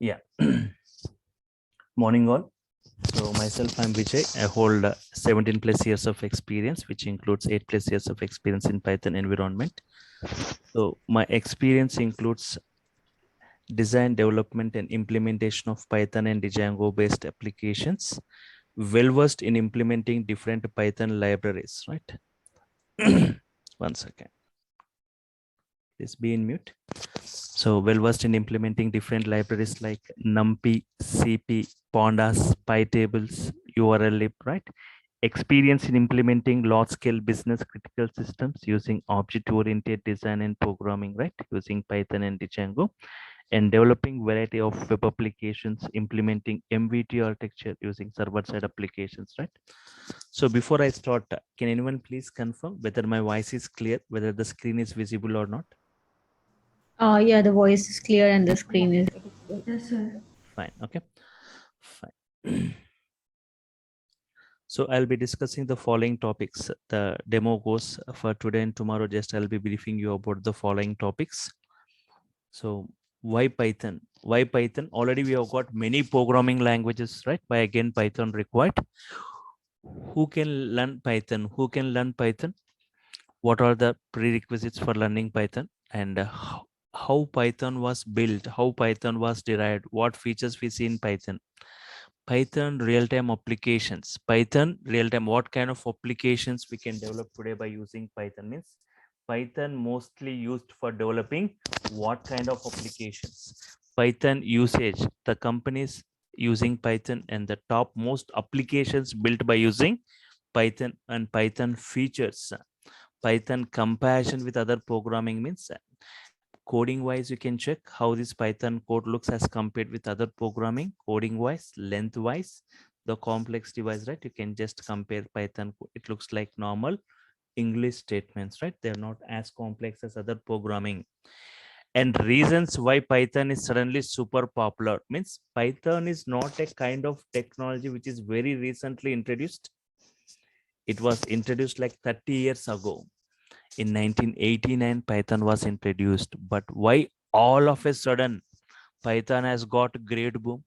Yeah. Morning all. So myself, I'm Vijay. I hold 17 plus years of experience, which includes 8 plus years of experience in Python environment. So my experience includes design, development, and implementation of Python and Django based applications. Well versed in implementing different Python libraries, right? 1 second. Please be in mute. So well versed in implementing different libraries like NumPy, CP, Pandas, PyTables, URLlib, right? Experience in implementing large-scale business critical systems using object-oriented design and programming, right? Using Python and Django, and developing variety of web applications, implementing MVT architecture using server-side applications, right? So before I start, can anyone please confirm whether my voice is clear, whether the screen is visible or not? Yeah, the voice is clear and the screen is clear. Yes, sir. Fine. Okay. Fine. So I'll be discussing the following topics. The demo goes for today and tomorrow. Just I'll be briefing you about the following topics. So why Python? Why Python? Already we have got many programming languages, right? Why again Python required? Who can learn Python? Who can learn Python? What are the prerequisites for learning Python? And how Python was built? How Python was derived? What features we see in Python? Python real-time applications. Python real-time, what kind of applications we can develop today by using Python? Means Python mostly used for developing what kind of applications? Python usage, the companies using Python and the top most applications built by using Python, and Python features. Python comparison with other programming, means coding wise you can check how this Python code looks as compared with other programming, coding wise, length wise, the complexity wise, right? You can just compare Python. It looks like normal English statements, right? They're not as complex as other programming. And reasons why Python is suddenly super popular, means Python is not a kind of technology which is very recently introduced. It was introduced like 30 years ago. In 1989, Python was introduced. But why all of a sudden Python has got great boom?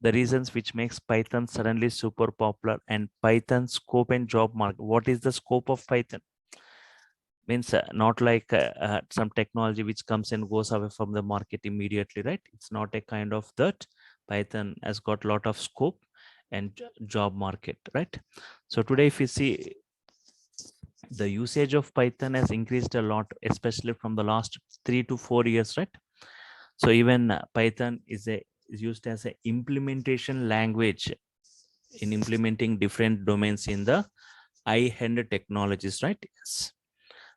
The reasons which makes Python suddenly super popular, and Python scope and job market. What is the scope of Python? Means not like some technology which comes and goes away from the market immediately, right? It's not a kind of that. Python has got a lot of scope and job market, right? So today if you see, the usage of Python has increased a lot, especially from the last 3 to 4 years, right? So even Python is used as an implementation language in implementing different domains in the high-end technologies, right? Yes.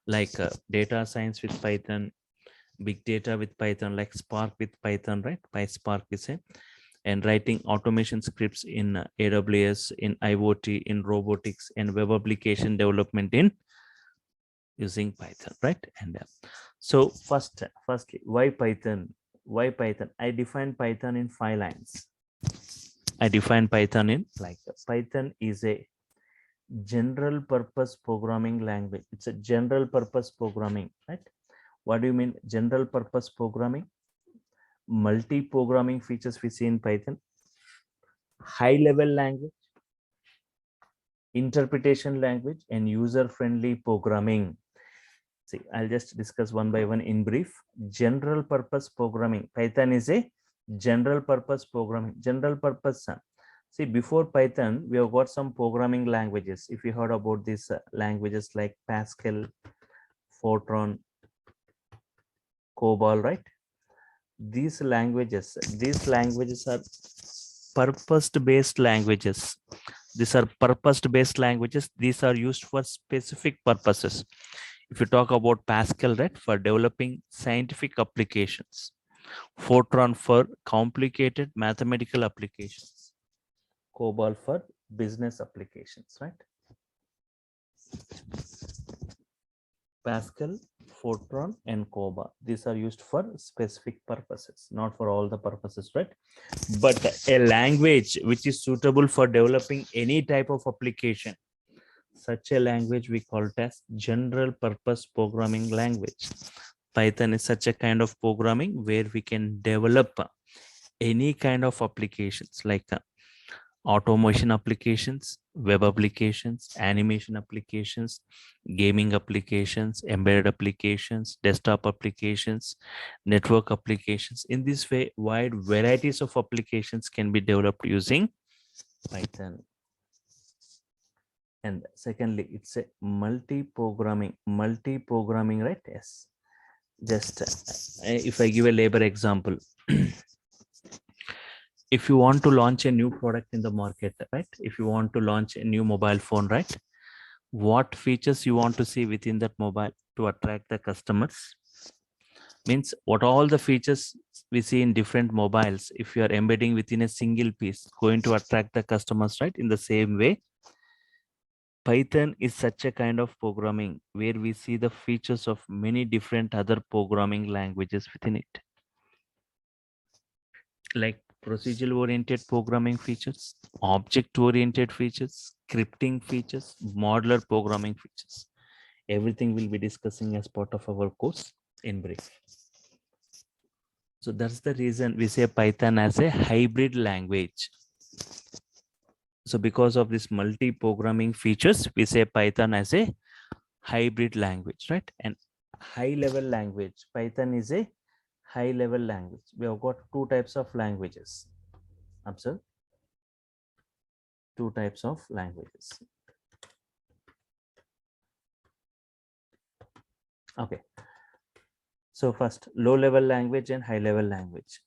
Like data science with Python, big data with Python, like Spark with Python, right? PySpark is a, and writing automation scripts in AWS, in IoT, in robotics, and web application development in using Python, right? And so firstly, why Python? Why Python? I define Python in 5 lines. I define Python in like Python is a general purpose programming language. It's a general purpose programming, right? What do you mean general purpose programming? Multi-programming features we see in Python, high-level language, interpretation language, and user-friendly programming. See, I'll just discuss one by one in brief. General purpose programming. Python is a general purpose programming. General purpose. See, before Python, we have got some programming languages. If you heard about these languages like Pascal, Fortran, COBOL, right? These languages are purpose-based languages. These are purpose-based languages. These are used for specific purposes. If you talk about Pascal, right, for developing scientific applications, Fortran for complicated mathematical applications, COBOL for business applications, right? Pascal, Fortran, and COBOL. These are used for specific purposes, not for all the purposes, right? But a language which is suitable for developing any type of application, such a language we call it as general purpose programming language. Python is such a kind of programming where we can develop any kind of applications like automation applications, web applications, animation applications, gaming applications, embedded applications, desktop applications, network applications. In this way, wide varieties of applications can be developed using Python. And secondly, it's a multi-programming, right? Yes. Just if I give a labor example, if you want to launch a new product in the market, right? If you want to launch a new mobile phone, right? What features you want to see within that mobile to attract the customers? Means what all the features we see in different mobiles, if you are embedding within a single piece, going to attract the customers, right? In the same way, Python is such a kind of programming where we see the features of many different other programming languages within it, like procedural oriented programming features, object oriented features, scripting features, modular programming features. Everything we'll be discussing as part of our course in brief. So that's the reason we say Python as a hybrid language. So because of this multi-programming features, we say Python as a hybrid language, right? And high-level language, Python is a high-level language. We have got two types of languages. Observe, two types of languages. Okay. So first, low-level language and high-level language.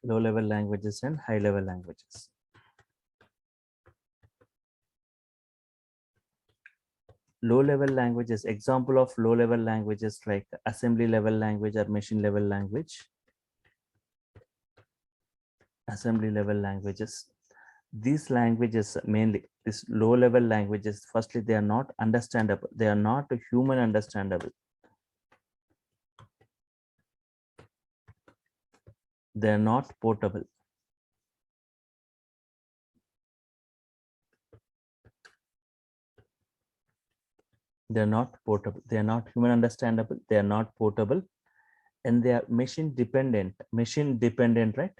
Low-level languages and high-level languages. Low-level languages, example of low-level languages like assembly level language or machine level language. Assembly level languages. These languages, mainly these low-level languages, firstly, they are not understandable. They are not human understandable. They are not portable. They are not portable. They are not human understandable. They are not portable. And they are machine dependent. Machine dependent, right?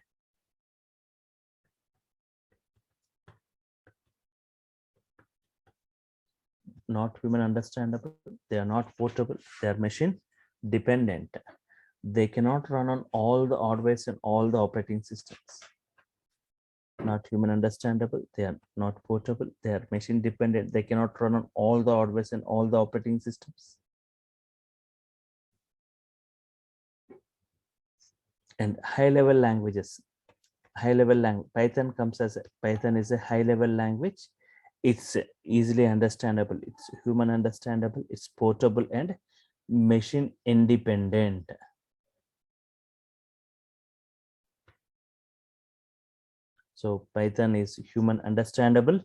Not human understandable. They are not portable. They are machine dependent. They cannot run on all the hardware and all the operating systems. Not human understandable. They are not portable. They are machine dependent. They cannot run on all the hardware and all the operating systems. And high-level languages. High-level language. Python is a high-level language. It's easily understandable. It's human understandable. It's portable and machine independent. So Python is human understandable.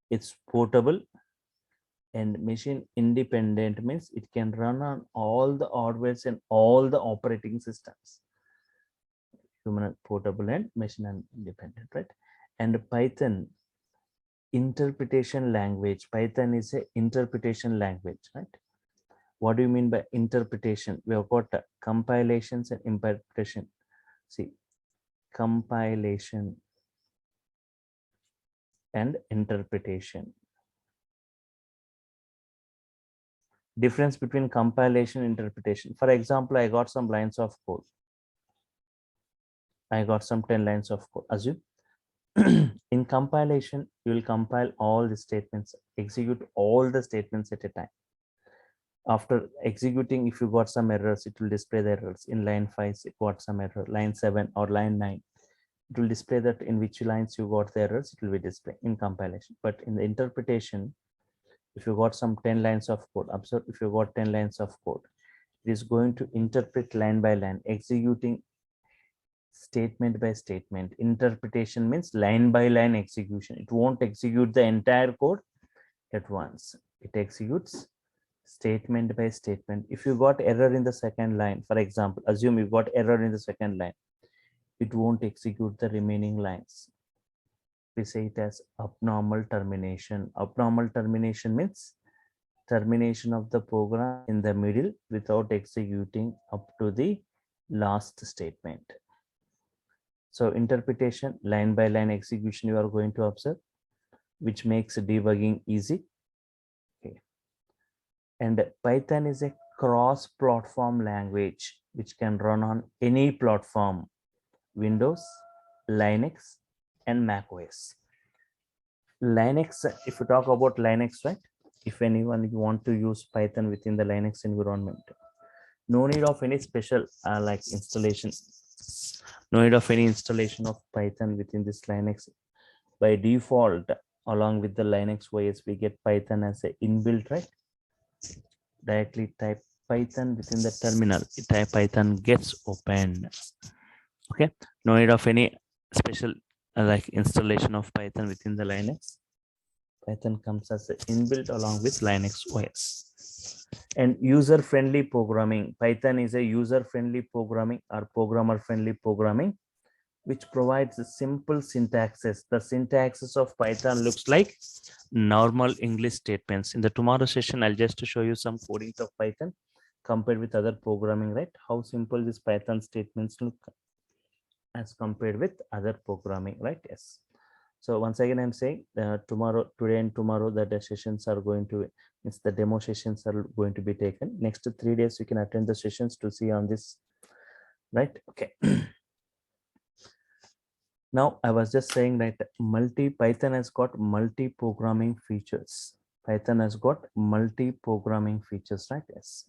It's portable and machine independent, means it can run on all the hardware and all the operating systems. Human, portable and machine independent, right? And Python interpretation language. Python is a interpretation language, right? What do you mean by interpretation? We have got compilations and interpretation. See, compilation and interpretation. Difference between compilation and interpretation. For example, I got some lines of code. I got some 10 lines of code. Assume in compilation, you will compile all the statements, execute all the statements at a time. After executing, if you got some errors, it will display the errors. In line 5, it got some error. Line 7 or line 9, it will display that in which lines you got the errors, it will be displayed in compilation. But in the interpretation, if you got some 10 lines of code, observe, if you got 10 lines of code, it is going to interpret line by line, executing statement by statement. Interpretation means line by line execution. It won't execute the entire code at once. It executes statement by statement. If you got error in the second line, for example, assume you got error in the second line, it won't execute the remaining lines. We say it as abnormal termination. Abnormal termination means termination of the program in the middle without executing up to the last statement. So interpretation, line by line execution you are going to observe, which makes debugging easy. Okay. And Python is a cross-platform language which can run on any platform, Windows, Linux, and Mac OS. Linux, if you talk about Linux, right? If anyone you want to use Python within the Linux environment, no need of any special like installation, no need of any installation of Python within this Linux. By default, along with the Linux OS, we get Python as a inbuilt, right? Directly type Python within the terminal, type Python gets opened. Okay, no need of any special like installation of Python within the Linux. Python comes as an inbuilt along with Linux OS. And user-friendly programming. Python is a user-friendly programming or programmer-friendly programming, which provides a simple syntaxes. The syntaxes of Python looks like normal English statements. In the tomorrow session, I'll just show you some codings of Python compared with other programming, right? How simple these Python statements look as compared with other programming, right? Yes. So once again, I'm saying tomorrow, today and tomorrow, the sessions are going to, means the demo sessions are going to be taken. Next 3 days, you can attend the sessions to see on this, right? Okay. Now, I was just saying that Python has got multi-programming features. Python has got multi-programming features, right? Yes.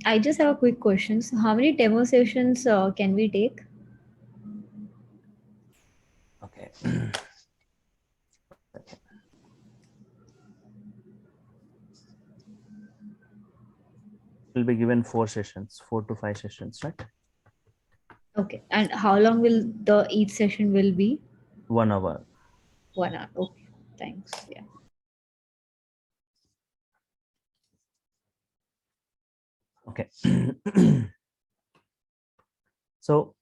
I just have a quick question. So how many demo sessions can we take? Okay. Will be given 4 sessions, 4 to 5 sessions, right? Okay. And how long will the each session will be? 1 hour. 1 hour. Okay. Thanks. Yeah. Okay. So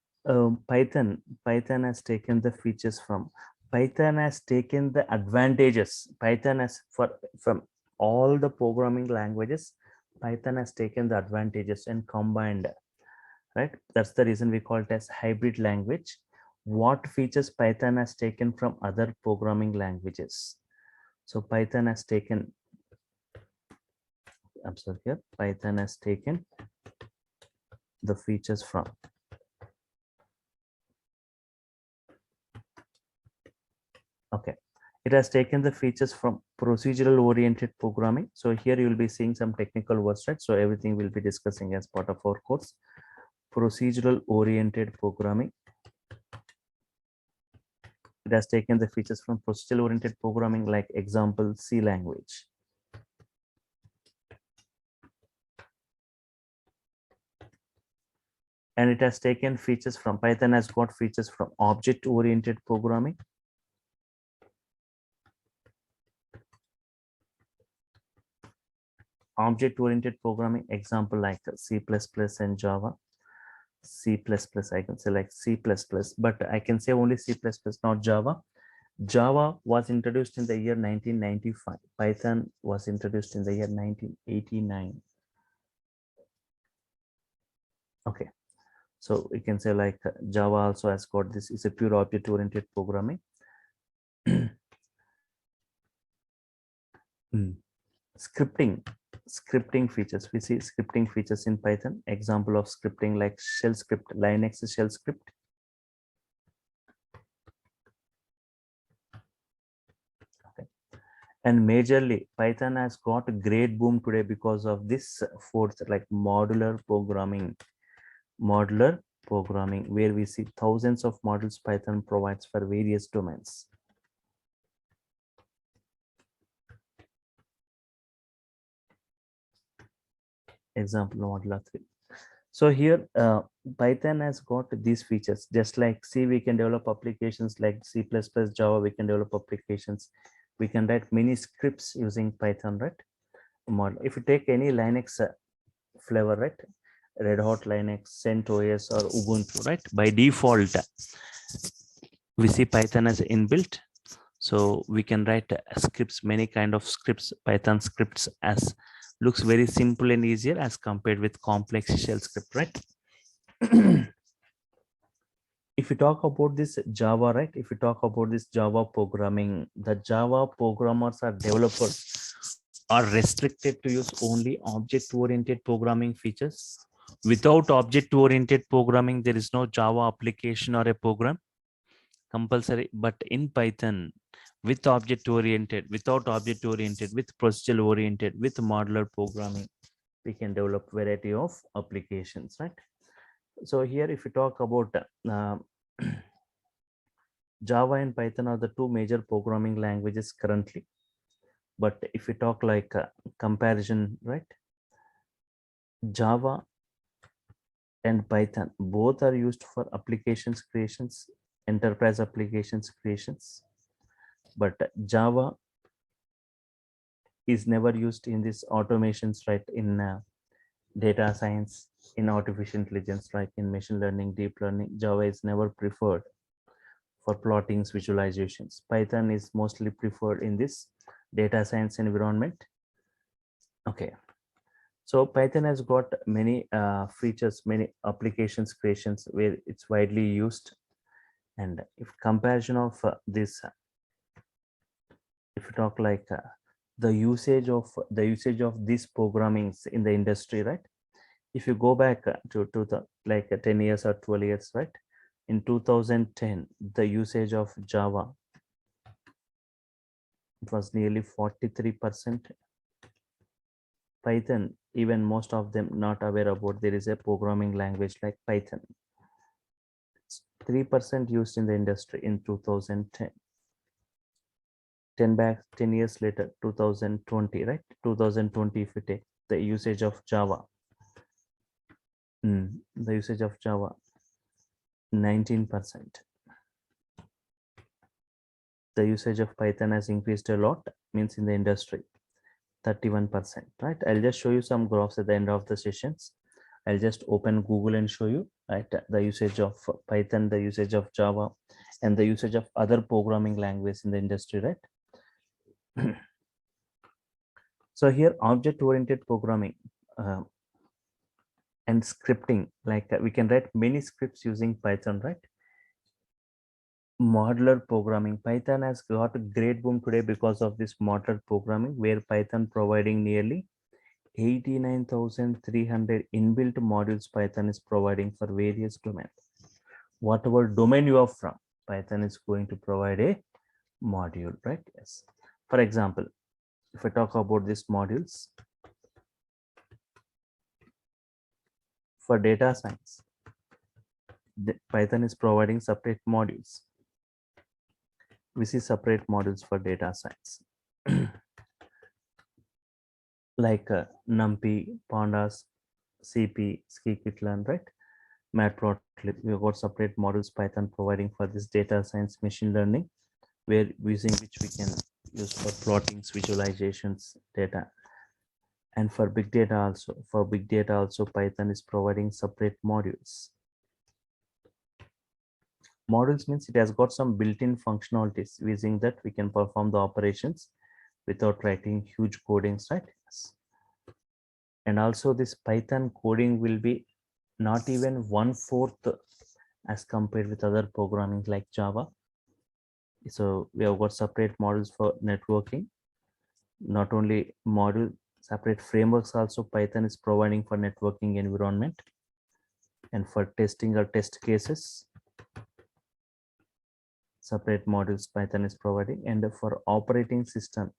Python has taken the features from, Python has taken the advantages. Python has from all the programming languages, Python has taken the advantages and combined, right? That's the reason we call it as hybrid language. What features Python has taken from other programming languages? So Python has taken, observe here, Python has taken the features from, okay, it has taken the features from procedural oriented programming. So here you will be seeing some technical words, right? So everything we'll be discussing as part of our course. Procedural oriented programming. It has taken the features from procedural oriented programming, like example C language. And it has taken features from, Python has got features from object oriented programming. Object oriented programming, example like C++ and Java. C++, I can say like C++, but I can say only C++, not Java. Java was introduced in the year 1995. Python was introduced in the year 1989. Okay, so we can say like Java also has got this, is a pure object oriented programming. Scripting features, we see scripting features in Python. Example of scripting like shell script, Linux shell script. Okay. And majorly Python has got a great boom today because of this fourth, like modular programming, where we see thousands of models Python provides for various domains. Example modular 3. So here Python has got these features. Just like C, we can develop applications like C++, Java, we can develop applications. We can write many scripts using Python, right? Model. If you take any Linux flavor, right? Red Hot Linux, CentOS, or Ubuntu, right? By default, we see Python as inbuilt. So we can write scripts, many kind of scripts, Python scripts, as looks very simple and easier as compared with complex shell script, right? If you talk about this Java, right? If you talk about this Java programming, the Java programmers or developers are restricted to use only object-oriented programming features. Without object-oriented programming, there is no Java application or a program compulsory. But in Python, with object-oriented, without object-oriented, with procedural-oriented, with modular programming, we can develop variety of applications, right? So here, if you talk about Java and Python are the two major programming languages currently. But if we talk like comparison, right? Java and Python both are used for applications creations, enterprise applications creations. But Java is never used in this automations, right? In data science, in artificial intelligence, like in machine learning, deep learning, Java is never preferred for plottings, visualizations. Python is mostly preferred in this data science environment. Okay. So Python has got many features, many applications creations where it's widely used. And if comparison of this, if you talk like the usage of these programmings in the industry, right? If you go back to the like 10 years or 12 years, right? In 2010, the usage of Java, it was nearly 43%. Python, even most of them not aware about there is a programming language like Python. It's 3% used in the industry in 2010. 10 years later, 2020, right? 2020, if you take the usage of Java, the usage of Java, 19%. The usage of Python has increased a lot, means in the industry, 31%, right? I'll just show you some graphs at the end of the sessions. I'll just open Google and show you, right, the usage of Python, the usage of Java, and the usage of other programming languages in the industry, right? So here, object-oriented programming and scripting, like we can write many scripts using Python, right? Modular programming, Python has got a great boom today because of this modular programming, where Python providing nearly 89,300 inbuilt modules Python is providing for various domains. Whatever domain you are from, Python is going to provide a module, right? Yes. For example, if I talk about these modules for data science, Python is providing separate modules. We see separate modules for data science. Like NumPy, Pandas, CP, scikit-learn, right? Matplotlib, we have got separate modules Python providing for this data science machine learning, where using which we can use for plottings, visualizations, data. And for big data also, Python is providing separate modules. Modules means it has got some built-in functionalities. Using that, we can perform the operations without writing huge codings, right? Yes. And also this Python coding will be not even 1/4 as compared with other programming like Java. So we have got separate models for networking, not only model, separate frameworks also Python is providing for networking environment, and for testing or test cases, separate modules Python is providing. And for operating system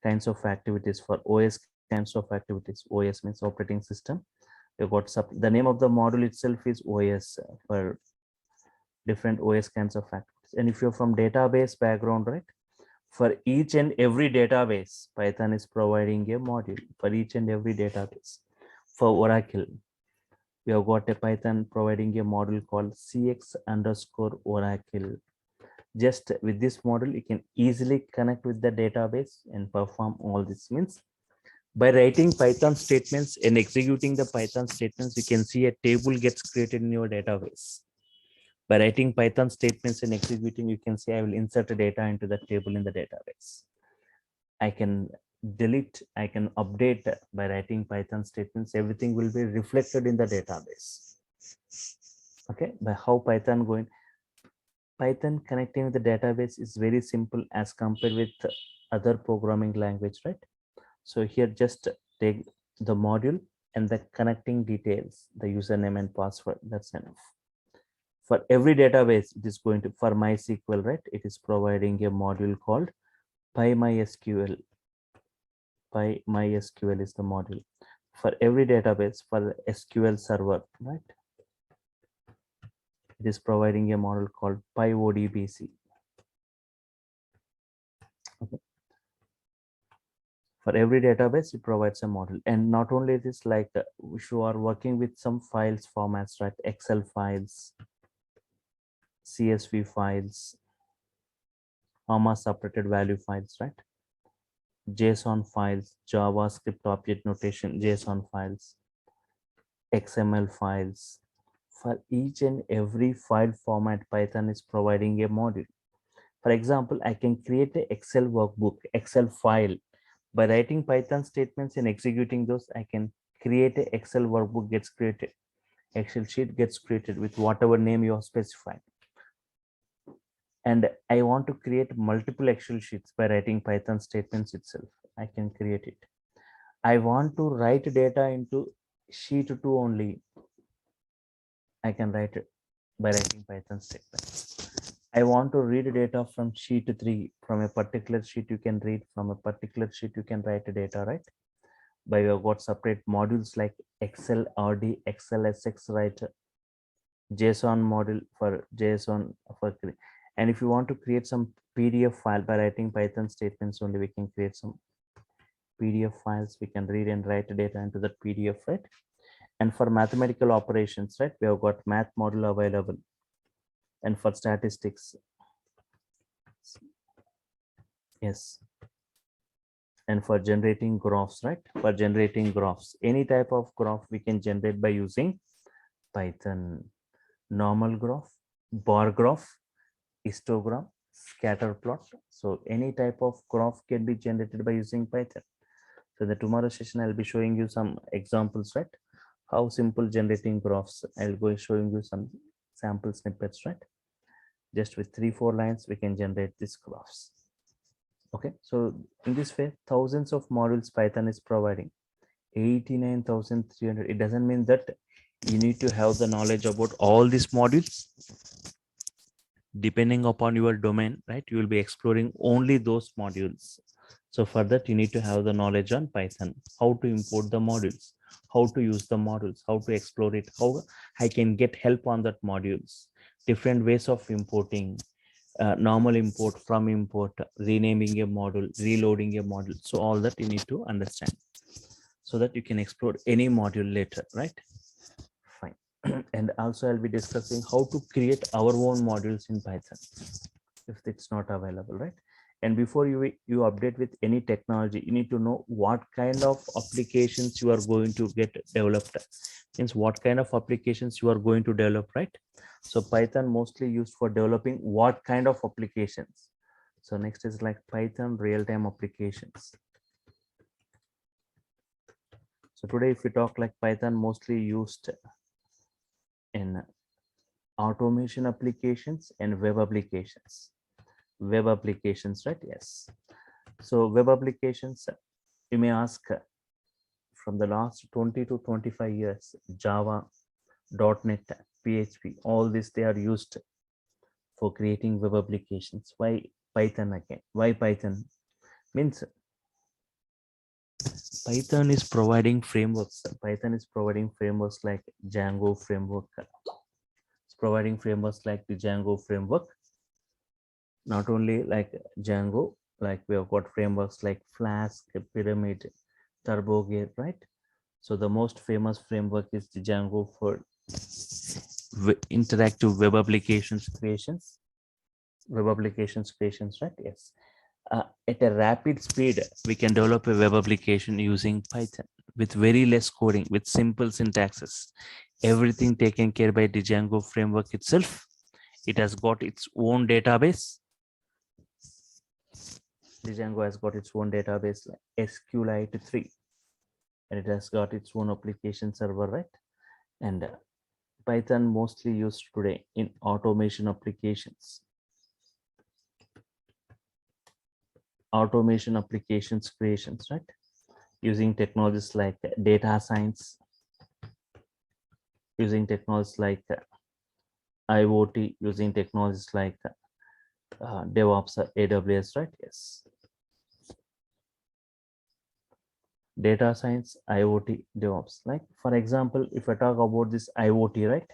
kinds of activities, for OS kinds of activities, OS means operating system, you got the name of the module itself is OS for different OS kinds of activities. And if you're from database background, right, for each and every database, Python is providing a module for each and every database. For Oracle, we have got a Python providing a module called CX_Oracle. Just with this model, you can easily connect with the database and perform all this. Means by writing Python statements and executing the Python statements, you can see a table gets created in your database. By writing Python statements and executing, you can say I will insert data into the table in the database. I can delete, I can update by writing Python statements. Everything will be reflected in the database. Okay, by how Python connecting with the database is very simple as compared with other programming language, right? So here just take the module and the connecting details, the username and password, that's enough. For every database, it is going to, for MySQL, right? It is providing a module called PyMySQL. PyMySQL is the module. For every database, for the SQL server, right? It is providing a model called PyODBC. Okay. For every database, it provides a model. And not only this, like if you are working with some files formats, right? Excel files, CSV files, comma separated value files, right? JSON files, JavaScript object notation, JSON files, XML files. For each and every file format, Python is providing a module. For example, I can create an Excel workbook, Excel file. By writing Python statements and executing those, I can create an Excel workbook gets created. Excel sheet gets created with whatever name you have specified. And I want to create multiple Excel sheets by writing Python statements itself. I can create it. I want to write data into sheet 2 only. I can write it by writing Python statements. I want to read data from sheet 3. From a particular sheet, you can read. From a particular sheet, you can write data, right? By your got separate modules like Excel RD, Excel SX, right? JSON module for JSON for, and if you want to create some PDF file by writing Python statements only, we can create some PDF files. We can read and write data into that PDF, right? And for mathematical operations, right, we have got math module available. And for statistics, yes. And for generating graphs, right? For generating graphs, any type of graph we can generate by using Python. Normal graph, bar graph, histogram, scatter plot. So any type of graph can be generated by using Python. So in the tomorrow session, I'll be showing you some examples, right? How simple generating graphs. I'll go showing you some sample snippets, right? Just with 3-4 lines, we can generate these graphs. Okay, so in this way, thousands of modules Python is providing. 89,300. It doesn't mean that you need to have the knowledge about all these modules. Depending upon your domain, right, you will be exploring only those modules. So for that, you need to have the knowledge on Python, how to import the modules, how to use the modules, how to explore it, how I can get help on that modules, different ways of importing, normal import, from import, renaming a module, reloading a module. So all that you need to understand so that you can explore any module later, right? Fine. And also I'll be discussing how to create our own modules in Python if it's not available, right? And before you update with any technology, you need to know what kind of applications you are going to get developed. Means what kind of applications you are going to develop, right? So Python mostly used for developing what kind of applications. So next is like Python real-time applications. So today, if we talk like Python mostly used in automation applications and web applications. Web applications, right? Yes. So web applications, you may ask, from the last 20 to 25 years, Java, .NET, PHP, all this they are used for creating web applications. Why Python again? Why Python? Means Python is providing frameworks. Python is providing frameworks like Django framework. It's providing frameworks like the Django framework. Not only like Django, like we have got frameworks like Flask, Pyramid, TurboGear, right? So the most famous framework is the Django for interactive web applications creations. Web applications creations, right? Yes. At a rapid speed, we can develop a web application using Python with very less coding, with simple syntaxes. Everything taken care by the Django framework itself. It has got its own database. The Django has got its own database like SQLite 3, and it has got its own application server, right? And Python mostly used today in automation applications. Automation applications creations, right? Using technologies like data science, using technologies like IoT, using technologies like DevOps, AWS, right? Yes. Data science, IoT, DevOps. Like for example, if I talk about this IoT, right?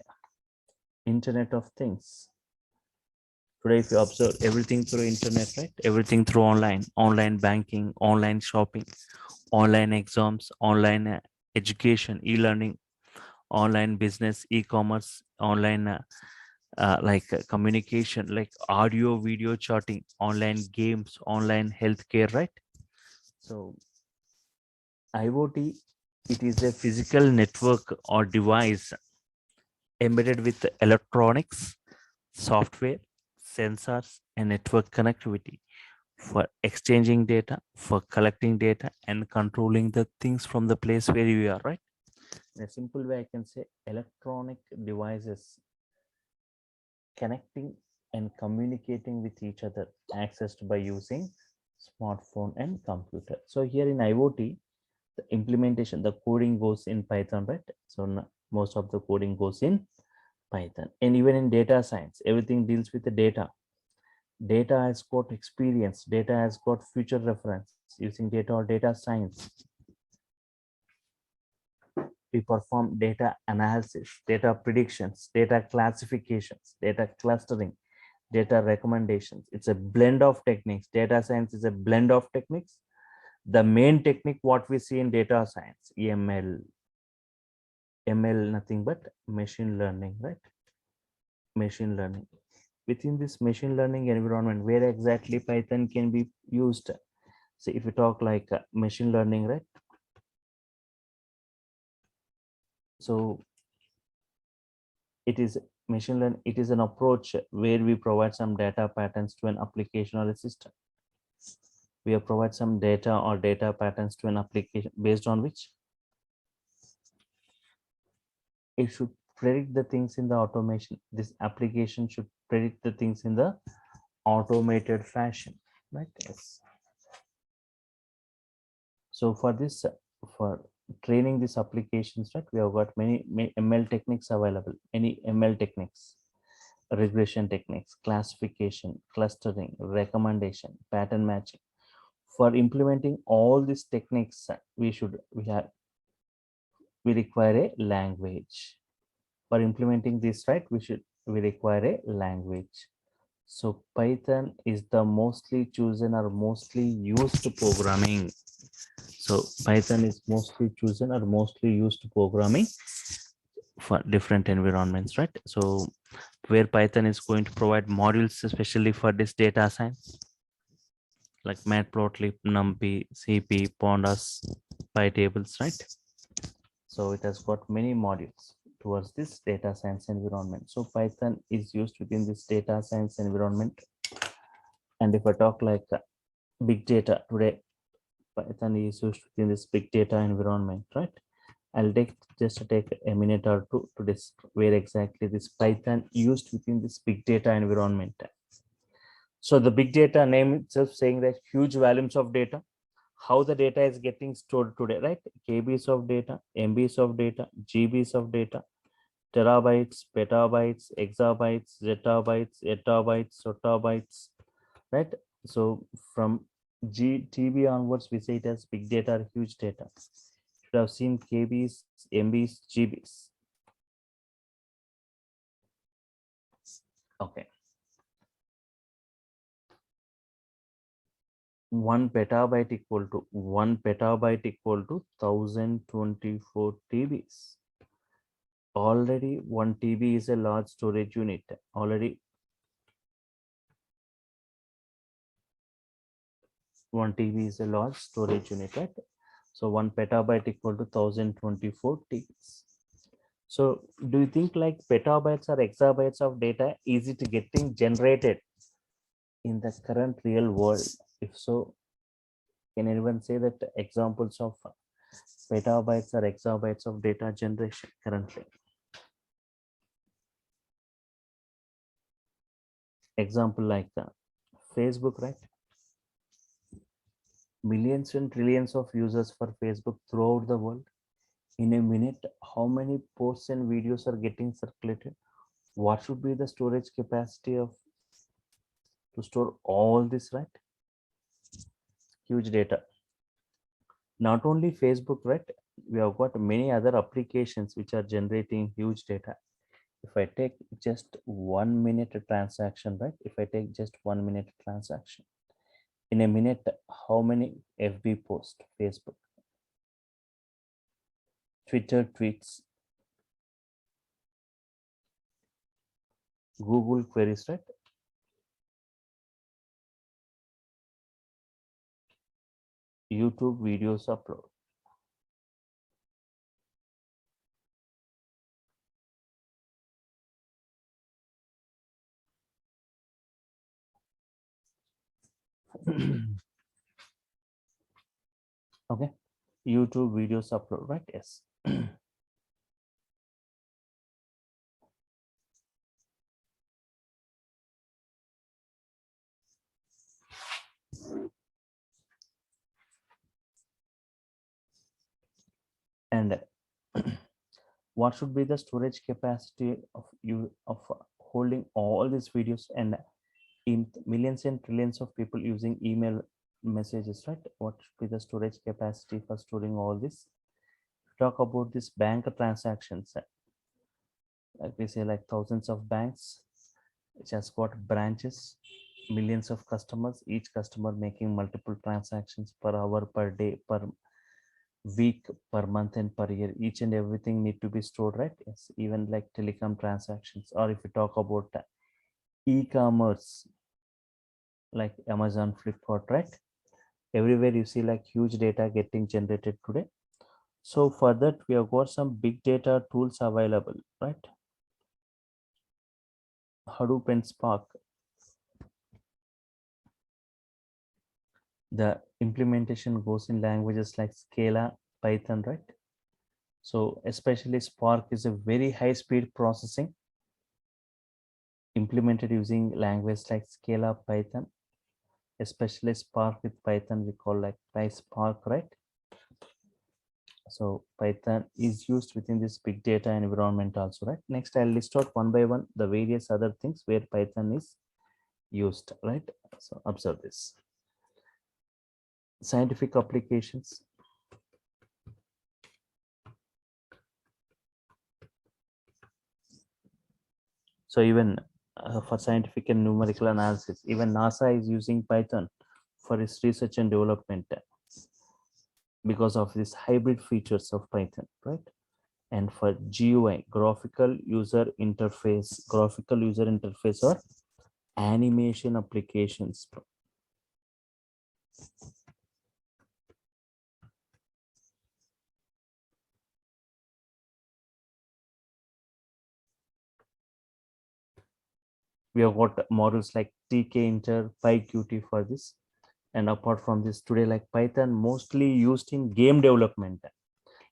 Internet of Things. Today, if you observe everything through internet, right? Everything through online banking, online shopping, online exams, online education, e-learning, online business, e-commerce, online communication, like audio, video chatting, online games, online healthcare, right? So IoT, it is a physical network or device embedded with electronics, software, sensors, and network connectivity for exchanging data, for collecting data, and controlling the things from the place where you are, right? In a simple way, I can say electronic devices connecting and communicating with each other, accessed by using smartphone and computer. So here in IoT, the implementation, the coding goes in Python, right? So most of the coding goes in Python. And even in data science, everything deals with the data. Data has got experience, data has got future reference. Using data or data science, we perform data analysis, data predictions, data classifications, data clustering, data recommendations. It's a blend of techniques. Data science is a blend of techniques. The main technique what we see in data science, ML, nothing but machine learning, right? Machine learning. Within this machine learning environment, where exactly Python can be used? So if we talk like machine learning, right? So it is machine learning. It is an approach where we provide some data patterns to an application or a system. We have provide some data or data patterns to an application based on which it should predict the things in the automation. This application should predict the things in the automated fashion, right? Yes. So for this, for training these applications, right, we have got many ML techniques available. Any ML techniques, regression techniques, classification, clustering, recommendation, pattern matching. For implementing all these techniques, we require a language. For implementing this, right, we require a language. So Python is the mostly chosen or mostly used programming. So Python is mostly chosen or mostly used programming for different environments, right? So where Python is going to provide modules especially for this data science, like matplotlib, numpy, cp, pandas, pytables, right? So it has got many modules towards this data science environment. So Python is used within this data science environment. And if I talk like big data today, Python is used within this big data environment, right? I'll take a minute or two to discuss where exactly this Python used within this big data environment. So the big data name itself saying that huge volumes of data, how the data is getting stored today, right? KBs of data, MBs of data, GBs of data, terabytes, petabytes, exabytes, zettabytes, etabytes, sotabytes, right? So from GTB onwards, we say it as big data or huge data. Should have seen KBs, MBs, GBs. Okay. 1 petabyte equal to 1024 TBs. Already 1 TB is a large storage unit. Already 1 TB is a large storage unit, right? So 1 petabyte equal to 1024 TBs. So do you think like petabytes or exabytes of data easy to getting generated in the current real world? If so, can anyone say that examples of petabytes or exabytes of data generation currently? Example like Facebook, right? Millions and trillions of users for Facebook throughout the world. In a minute, how many posts and videos are getting circulated? What should be the storage capacity of to store all this, right? Huge data. Not only Facebook, right? We have got many other applications which are generating huge data. If I take just 1 minute transaction, right? If I take just 1 minute transaction, in a minute, how many FB posts, Facebook, Twitter tweets, Google queries, right? YouTube videos upload. Okay, YouTube videos upload, right? Yes. And what should be the storage capacity of you of holding all these videos, and in millions and trillions of people using email messages, right? What should be the storage capacity for storing all this? Talk about this bank transactions, like we say, like thousands of banks which has got branches, millions of customers, each customer making multiple transactions per hour, per day, per week, per month, and per year. Each and everything need to be stored, right? Yes, even like telecom transactions, or if we talk about e-commerce like Amazon, Flipkart, right? Everywhere you see like huge data getting generated today. So for that, we have got some big data tools available, right? Hadoop and Spark. The implementation goes in languages like Scala, Python, right? So especially Spark is a very high speed processing implemented using language like Scala, Python, especially Spark with Python, we call like PySpark, right? So Python is used within this big data environment also, right? Next, I'll list out one by one the various other things where Python is used, right? So observe this. Scientific applications. So even for scientific and numerical analysis, even NASA is using Python for its research and development because of these hybrid features of Python, right? And for GUI, graphical user interface or animation applications. We have got models like tkinter, pyqt for this. And apart from this, today like Python mostly used in game development.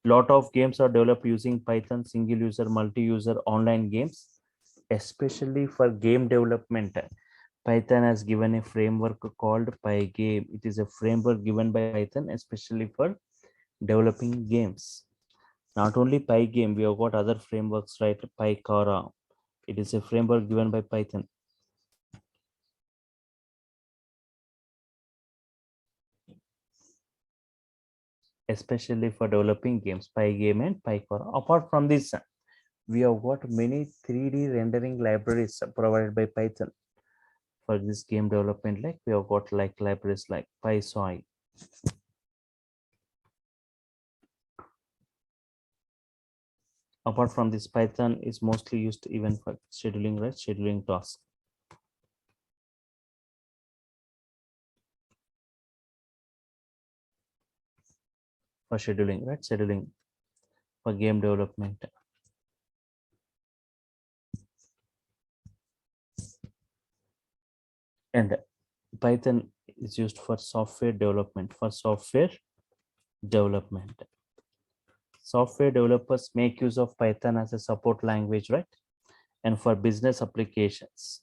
Lot of games are developed using Python, single user, multi-user, online games. Especially for game development, Python has given a framework called Pygame. It is a framework given by Python especially for developing games. Not only Pygame, we have got other frameworks, right? Pykara. It is a framework given by Python, especially for developing games, Pygame and Pykara. Apart from this, we have got many 3D rendering libraries provided by Python for this game development. Like we have got like libraries like PySoy. Apart from this, Python is mostly used even for scheduling, right? Scheduling tasks. For scheduling, right? Scheduling for game development. And Python is used for software development. Software developers make use of Python as a support language, right? And for business applications,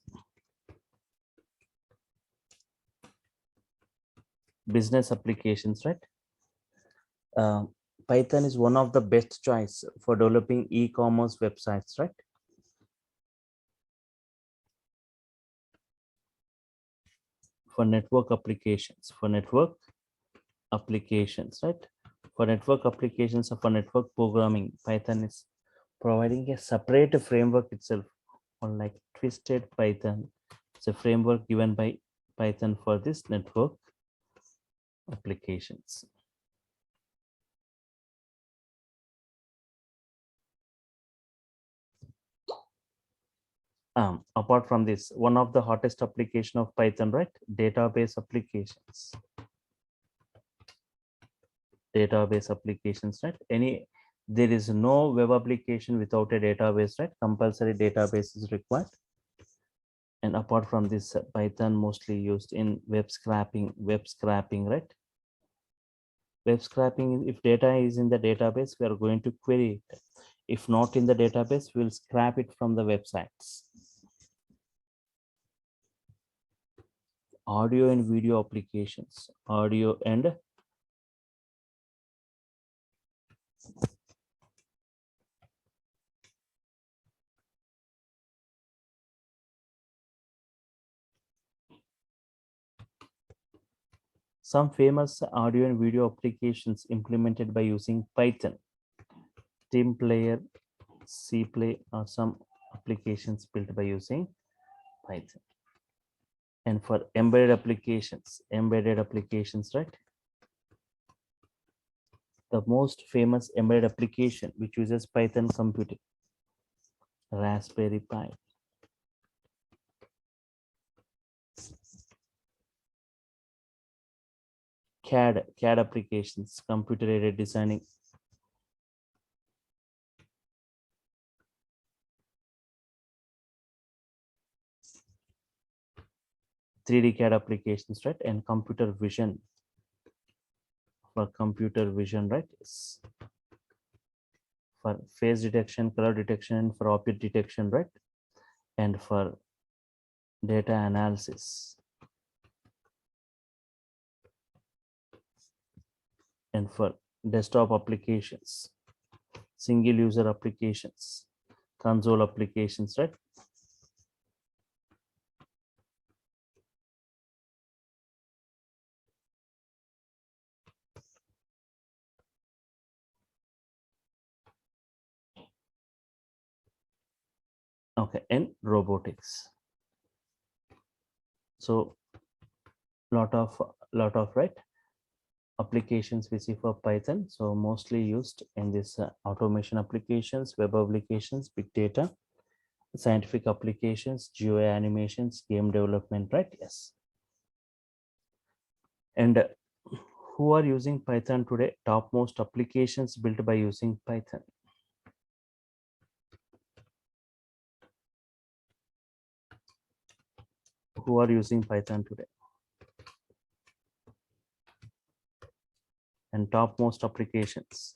right? Uh, Python is one of the best choice for developing e-commerce websites, right? For network applications, right? For network applications or for network programming, Python is providing a separate framework itself, unlike Twisted Python. It's a framework given by Python for this network applications. Apart from this, one of the hottest application of Python, right? Database applications, right? There is no web application without a database, right? Compulsory database is required. And apart from this, Python mostly used in web scraping, right? Web scraping, if data is in the database, we are going to query it. If not in the database, we'll scrap it from the websites. Audio and video applications, audio and some famous audio and video applications implemented by using Python. Team Player, C-Play are some applications built by using Python. And for embedded applications, right? The most famous embedded application which uses Python computing, Raspberry Pi. CAD applications, computer-aided designing. .3D CAD applications, right? And computer vision, for computer vision, right? For face detection, color detection, for object detection, right? And for data analysis. And for desktop applications, single user applications, console applications, right? Okay, and robotics. So lot of right applications we see for Python. So mostly used in this automation applications, web applications, big data, scientific applications, GUI animations, game development, right? Yes. And who are using Python today? Topmost applications built by using Python. Who are using Python today? And topmost applications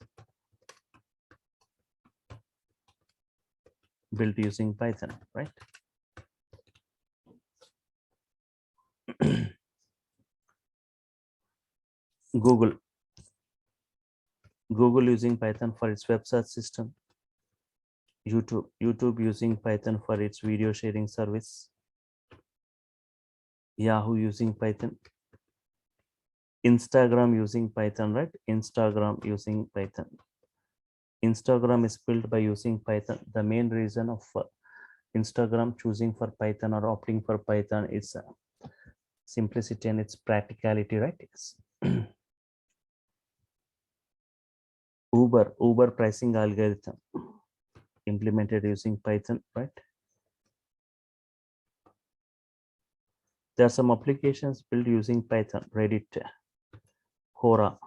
built using Python, right? Google using Python for its web search system. YouTube using Python for its video sharing service. Yahoo using Python. Instagram using Python, right? Instagram using Python. Instagram is built by using Python. The main reason of Instagram choosing for Python or opting for Python is simplicity and its practicality, right? Yes. Uber pricing algorithm implemented using Python, right? There are some applications built using Python, Reddit, Quora,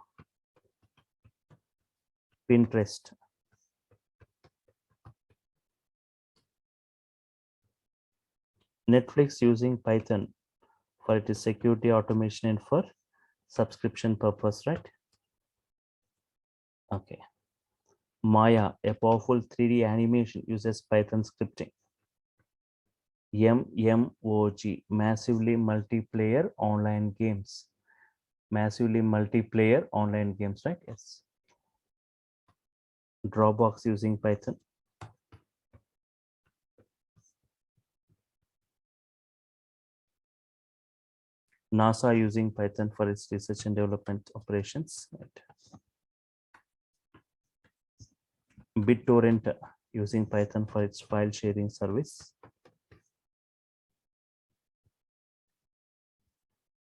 Pinterest. Netflix using Python For it is security, automation, and for subscription purpose, right? Okay. Maya, a powerful 3D animation, uses Python scripting. MMOG, massively multiplayer online games. Massively multiplayer online games, right? Yes. Dropbox using Python. NASA using Python for its research and development operations. Right. BitTorrent using Python for its file sharing service.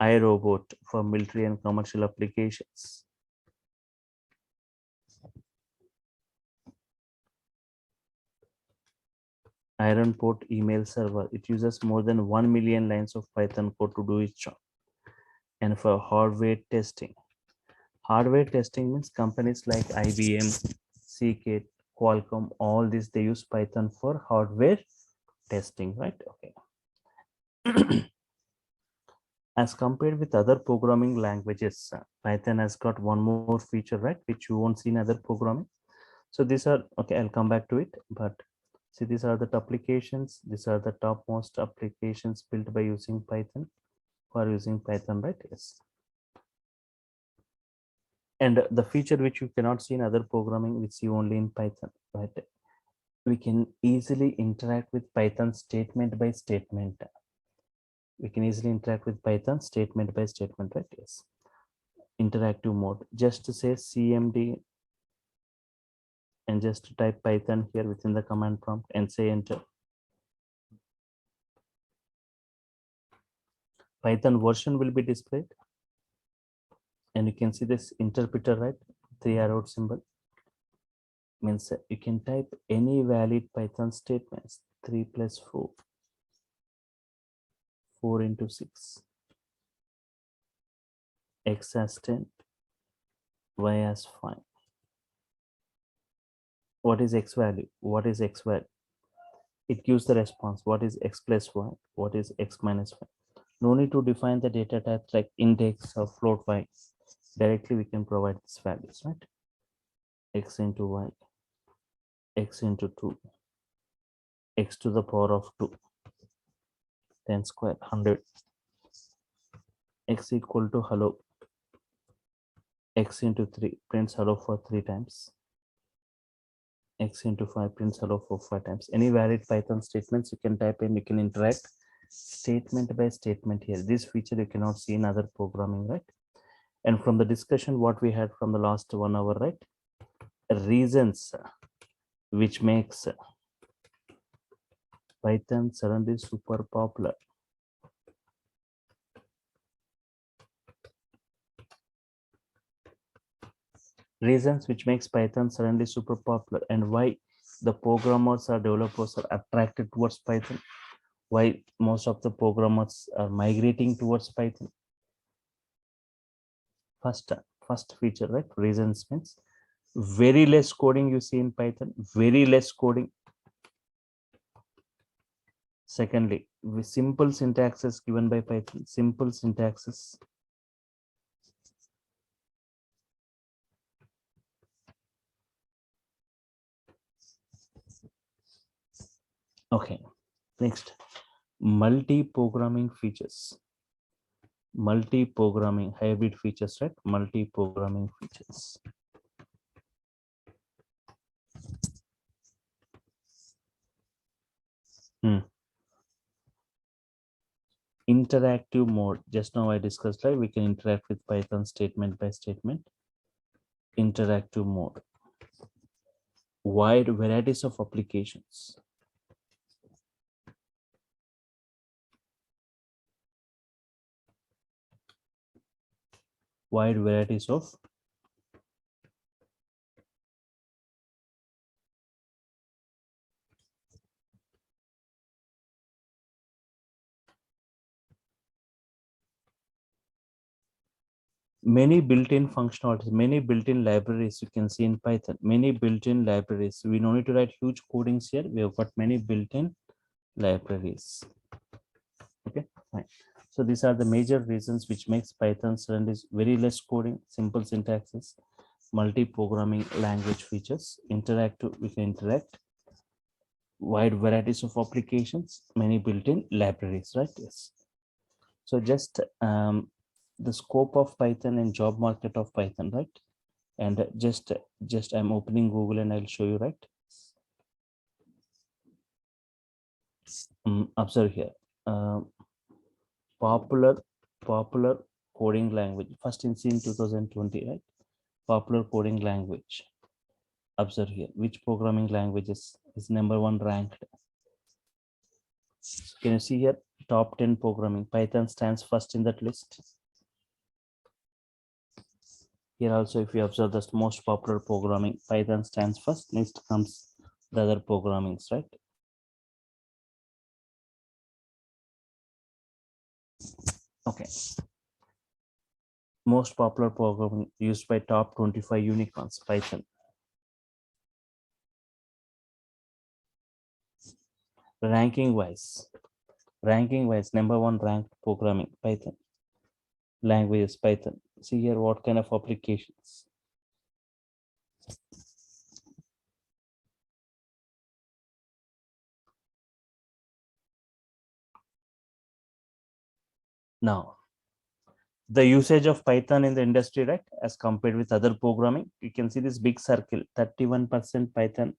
iRobot for military and commercial applications. Ironport email server. It uses more than 1 million lines of Python code to do its job. And for hardware testing. Hardware testing means companies like IBM, CK, Qualcomm, all this, they use Python for hardware testing, right? Okay. As compared with other programming languages, Python has got one more feature, right, which you won't see in other programming. So these are, okay, I'll come back to it, but see, these are the applications. These are the topmost applications built by using Python, for using Python, right? Yes. And the feature which you cannot see in other programming, which you only in Python, right? We can easily interact with Python statement by statement. We can easily interact with Python statement by statement, right? Yes. Interactive mode. Just to say CMD and just type Python here within the command prompt and say enter. Python version will be displayed. And you can see this interpreter, right? 3 arrow symbol means you can type any valid Python statements. 3 plus 4, 4 into 6, x as 10, y as 5. What is x value? What is x value? It gives the response. What is x plus y? What is x minus y? No need to define the data types like index or float y. Directly we can provide these values, right? X into y, x into 2, x to the power of 2, 10 square, 100, x equal to hello, x into 3 prints hello for 3 times, x into 5 prints hello for 5 times. Any valid Python statements you can type in, you can interact statement by statement here. This feature you cannot see in other programming, right? And from the discussion what we had from the last 1 hour, right? Reasons which makes Python suddenly super popular. Reasons which makes Python suddenly super popular, and why the programmers or developers are attracted towards Python, why most of the programmers are migrating towards Python. First feature, right? Reasons means very less coding you see in Python, very less coding. Secondly, with simple syntaxes given by Python, simple syntaxes. Okay, next, multi-programming features. Multi-programming hybrid features, right? Multi-programming features. Interactive mode. Just now I discussed, right? We can interact with Python statement by statement. Interactive mode. Wide varieties of applications. Wide varieties of many built-in functionalities, many built-in libraries you can see in Python. Many built-in libraries. We don't need to write huge codings here. We have got many built-in libraries. Okay, fine. So these are the major reasons which makes Python run is very less coding, simple syntaxes, multi-programming language features, interactive, we can interact, wide varieties of applications, many built-in libraries, right? Yes. So just the scope of Python and job market of Python, right? And just I'm opening Google and I'll show you, right? Observe here. Popular popular coding language first in 2020, right? Popular coding language. Observe here which programming languages is number one ranked. So can you see here top 10 programming? Python stands first in that list. Here also, if you observe the most popular programming, Python stands first. Next comes the other programmings, right? Okay. Most popular programming used by top 25 unicorns, Python. Ranking wise, number one ranked programming, Python. Languages, Python. See here what kind of applications. Now, the usage of Python in the industry, right, as compared with other programming, you can see this big circle, 31% Python,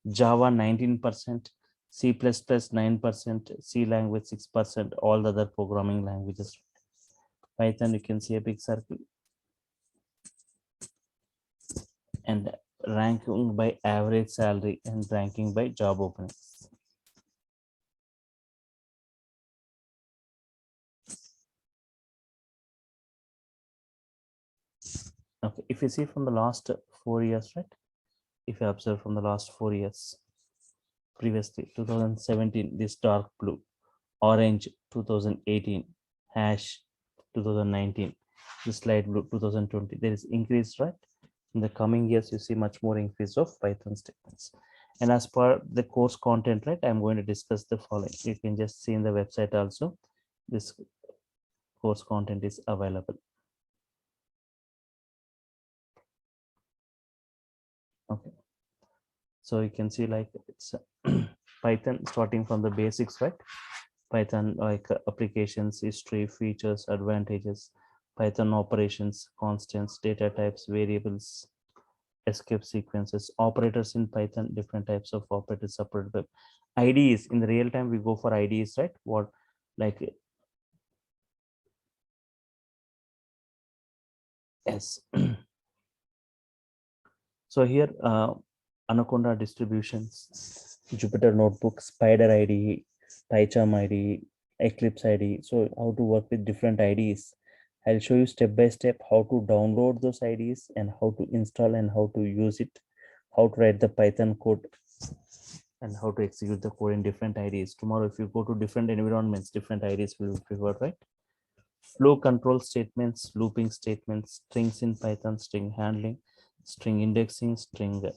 Java 19%, C++ 9%, C language 6%, all the other programming languages. Python, you can see a big circle. And ranking by average salary and ranking by job openings. Okay, if you see from the last 4 years, right? If you observe from the last 4 years, previously 2017, this dark blue, orange 2018, hash 2019, this light blue 2020, there is increase, right? In the coming years, you see much more increase of Python statements. And as per the course content, right, I'm going to discuss the following. You can just see in the website also, this course content is available. Okay. So you can see like it's Python starting from the basics, right? Python like applications, history, features, advantages, Python operations, constants, data types, variables, escape sequences, operators in Python, different types of operators supported by IDEs. In the real time, we go for IDEs, right? What like yes. So here, Anaconda distributions, Jupyter Notebook, Spider IDE, PyCharm IDE, Eclipse IDE. So how to work with different IDEs. I'll show you step by step how to download those IDEs and how to install and how to use it, how to write the Python code and how to execute the code in different IDEs. Tomorrow, if you go to different environments, different IDEs will be preferred, right? Flow control statements, looping statements, strings in Python, string handling, string indexing, string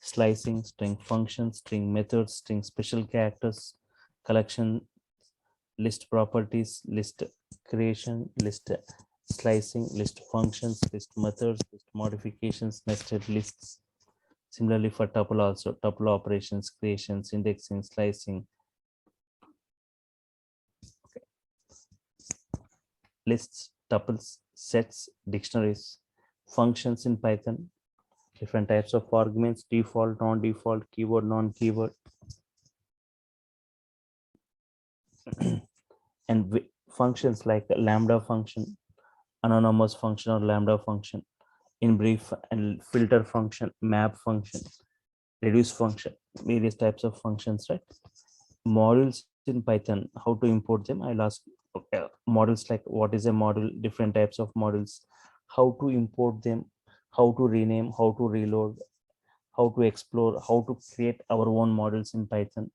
slicing, string functions, string methods, string special characters, collection, list properties, list creation, list slicing, list functions, list methods, list modifications, nested lists. Similarly for tuple also, tuple operations, creations, indexing, slicing, lists, tuples, sets, dictionaries, functions in Python, different types of arguments, default, non-default, keyword, non-keyword, and functions like lambda function, anonymous function or lambda function, in brief, and filter function, map function, reduce function, various types of functions, right? Models in Python, how to import them? I'll ask. Okay, models like what is a model, different types of models, how to import them, how to rename, how to reload, how to explore, how to create our own models in Python,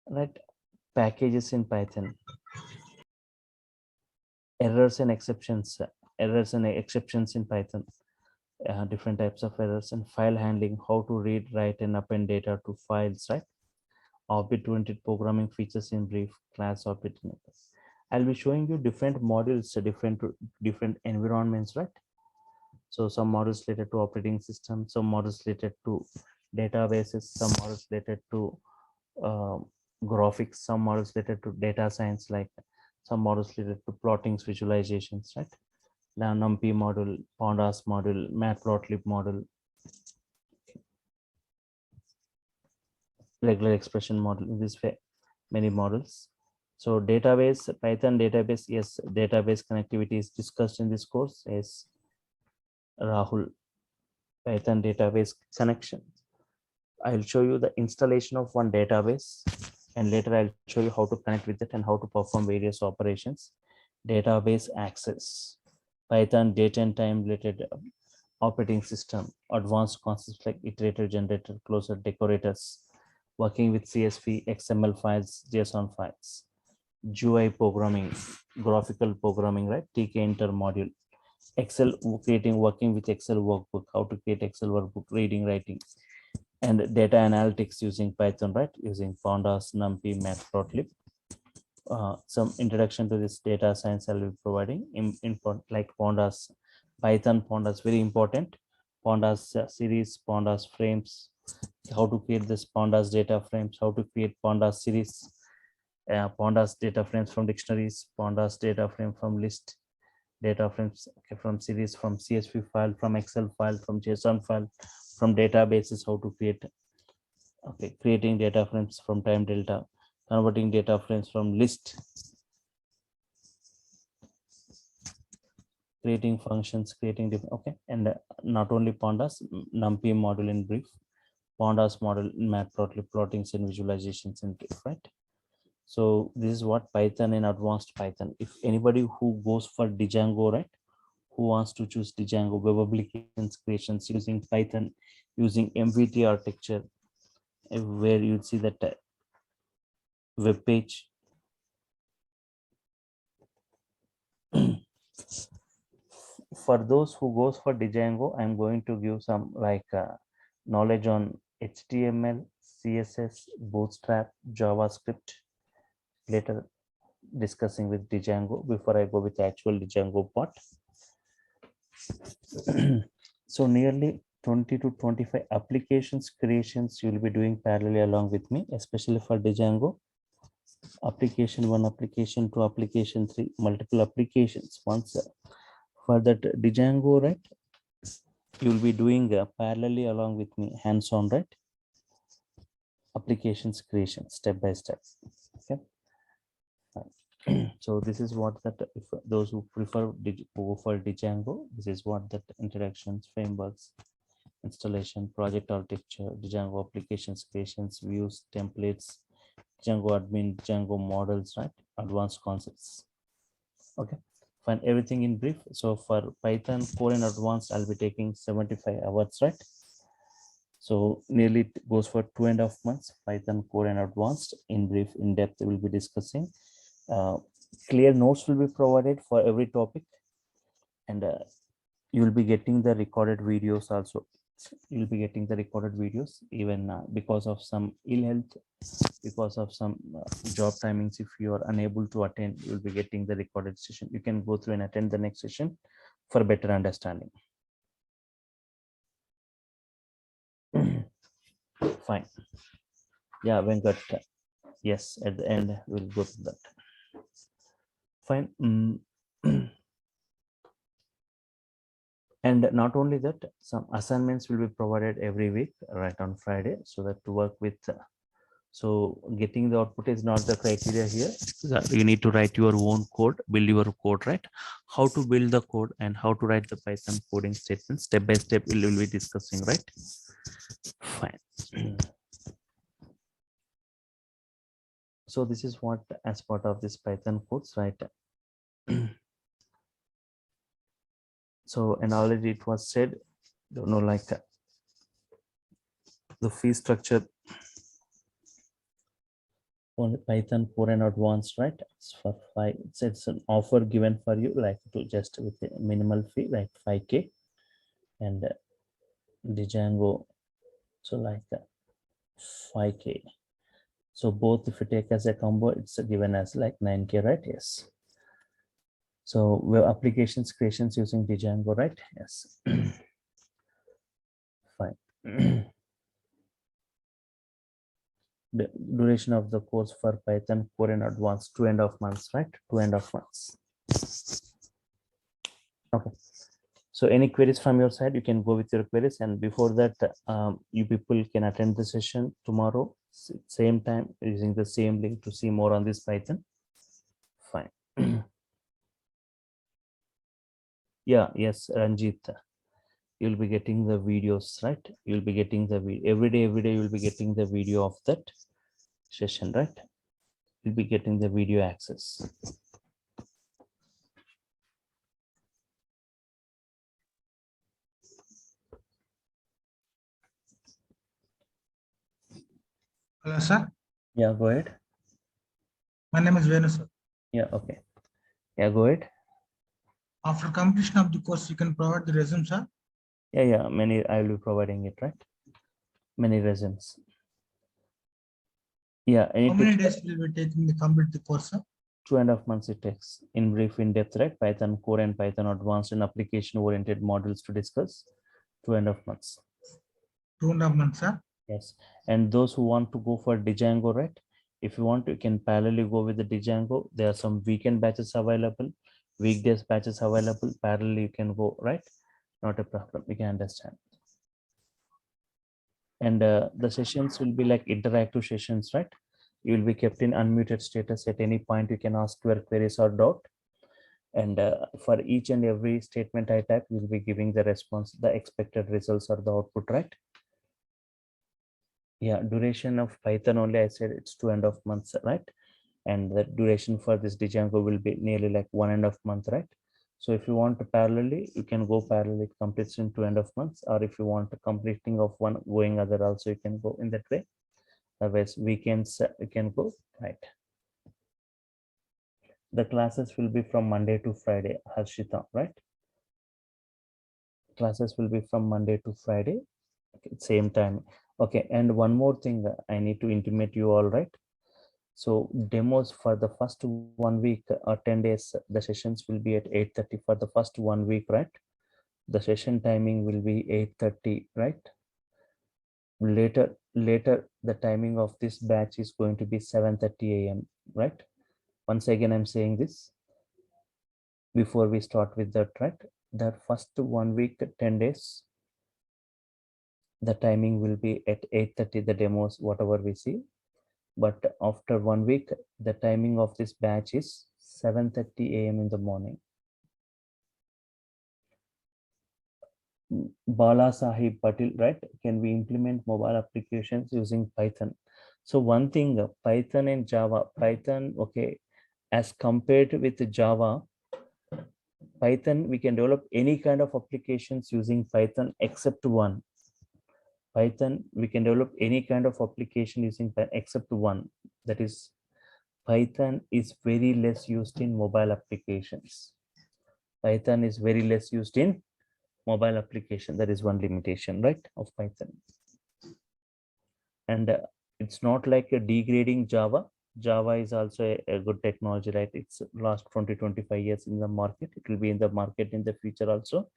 right? Packages in Python, errors and exceptions, in Python, different types of errors, and file handling, how to read, write, and append data to files, right? Object-oriented programming features in brief, class object. I'll be showing you different modules, different environments, right? So some models related to operating system, some models related to databases, some models related to uh, graphics, some models related to data science, like some models related to plottings, visualizations, right? Now NumPy model, Pandas model, Matplotlib model, regular expression model. In this way, many models. So database, Python database, yes, database connectivity is discussed in this course. Yes, Rahul, Python database connection. I'll show you the installation of one database, and later I'll show you how to connect with it and how to perform various operations. Database access, Python date and time related operating system, advanced concepts like iterator, generator, closer, decorators, working with CSV, XML files, JSON files, GUI programming, graphical programming, right? TK inter module, Excel, creating, working with Excel workbook, how to create Excel workbook, reading, writing, and data analytics using Python, right? Using Pandas, NumPy, Matplotlib. Some introduction to this data science I'll be providing in like Pandas, Python Pandas, very important. Pandas series, Pandas frames, how to create this Pandas data frames, how to create Pandas series, Pandas data frames from dictionaries, Pandas data frame from list, data frames from series, from CSV file, from Excel file, from JSON file, from databases, how to create, okay, creating data frames from time delta, converting data frames from list, creating functions, creating different, okay, and not only Pandas, NumPy model in brief, Pandas model in Matplotlib, plottings and visualizations in brief, right? So this is what Python and advanced Python. If anybody who goes for Django, right, who wants to choose Django web applications creations using Python, using MVT architecture, where you'd see that web page. For those who goes for Django, I'm going to give some like knowledge on HTML, CSS, Bootstrap, JavaScript, later discussing with Django before I go with the actual Django part. So nearly 20 to 25 applications creations you'll be doing parallelly along with me, especially for Django. Application 1, application 2, application 3, multiple applications. Once for that Django, right, you'll be doing parallelly along with me, hands-on, right, applications creation step by step. Okay. So this is what that, if those who prefer go for Django, this is what that introductions, frameworks, installation, project architecture, Django applications creations, views, templates, Django admin, Django models, right, advanced concepts. Okay, fine, everything in brief. So for Python core and advanced, I'll be taking 75 hours, right? So nearly it goes for 2.5 months. Python core and advanced, in brief, in depth, we'll be discussing. Clear notes will be provided for every topic, and you will be getting the recorded videos also. You'll be getting the recorded videos, even because of some ill health, because of some job timings, if you are unable to attend, you'll be getting the recorded session. You can go through and attend the next session for better understanding. Fine. Yeah, Venkat. Yes, at the end we'll go to that. Fine. And not only that, some assignments will be provided every week, right, on Friday, so that to work with. So getting the output is not the criteria here. You need to write your own code, build your code, right? How to build the code and how to write the Python coding statements step by step, we will be discussing, right? Fine. So this is what as part of this Python codes, right? So, and already it was said, don't know, like the fee structure on Python core and advanced, right? It's for 5. It's an offer given for you, like to just with a minimal fee, like 5K, and the Django, so like 5K. So both, if you take as a combo, it's given as like 9K, right? Yes. So web applications creations using Django, right? Yes. Fine. The duration of the course for Python core and advanced 2.5 months, right? 2.5 months. Okay. So any queries from your side, you can go with your queries. And before that, you people can attend the session tomorrow, same time, using the same link to see more on this Python. Fine. Yeah, yes, Ranjit, you'll be getting the videos, right? You'll be getting the every day you'll be getting the video of that session, right? You'll be getting the video access. Hello, sir. Yeah, go ahead. My name is Venu, sir. Yeah, okay. Yeah, go ahead. After completion of the course, you can provide the resume, sir. Yeah, many I will be providing it, right? Many resumes. Yeah, How many days will be taking to complete the course, sir? 2.5 months it takes. In brief, in depth, right? Python core and Python advanced and application oriented modules to discuss. 2.5 months. 2.5 months, sir. Yes, and those who want to go for Django, right? If you want, you can parallelly go with the Django. There are some weekend batches available, weekdays batches available. Parallelly, you can go, right? Not a problem. You can understand. And the sessions will be like interactive sessions, right? You will be kept in unmuted status at any point. You can ask your queries or doubt. And for each and every statement I type, you will be giving the response, the expected results or the output, right? Yeah, duration of Python only, I said it's 2.5 months, right? And the duration for this Django will be nearly like 1.5 month, right? So if you want to parallelly, you can go parallel, it completes in 2.5 months, or if you want to completing of one going other also, you can go in that way. Otherwise, weekends you can go, right? The classes will be from Monday to Friday, Harshita, right? Classes will be from Monday to Friday, okay, same time. Okay, and one more thing I need to intimate you all, right? So demos for the first 1 week or 10 days, the sessions will be at 8:30 for the first 1 week, right? The session timing will be 8:30, right? Later, the timing of this batch is going to be 7:30 a.m., right? Once again, I'm saying this before we start with that, right? The first 1 week, 10 days, the timing will be at 8:30, the demos, whatever we see. But after 1 week, the timing of this batch is 7:30 a.m. in the morning. Bala Sahib Patil, right? Can we implement mobile applications using Python? So one thing, Python and Java, Python, okay, as compared with Java, Python, we can develop any kind of applications using Python except one. Python, we can develop any kind of application using Python except one. That is, Python is very less used in mobile applications. Python is very less used in mobile application. That is one limitation, right, of Python. And it's not like a degrading Java. Java is also a good technology, right? It's last 20-25 years in the market. It will be in the market in the future also.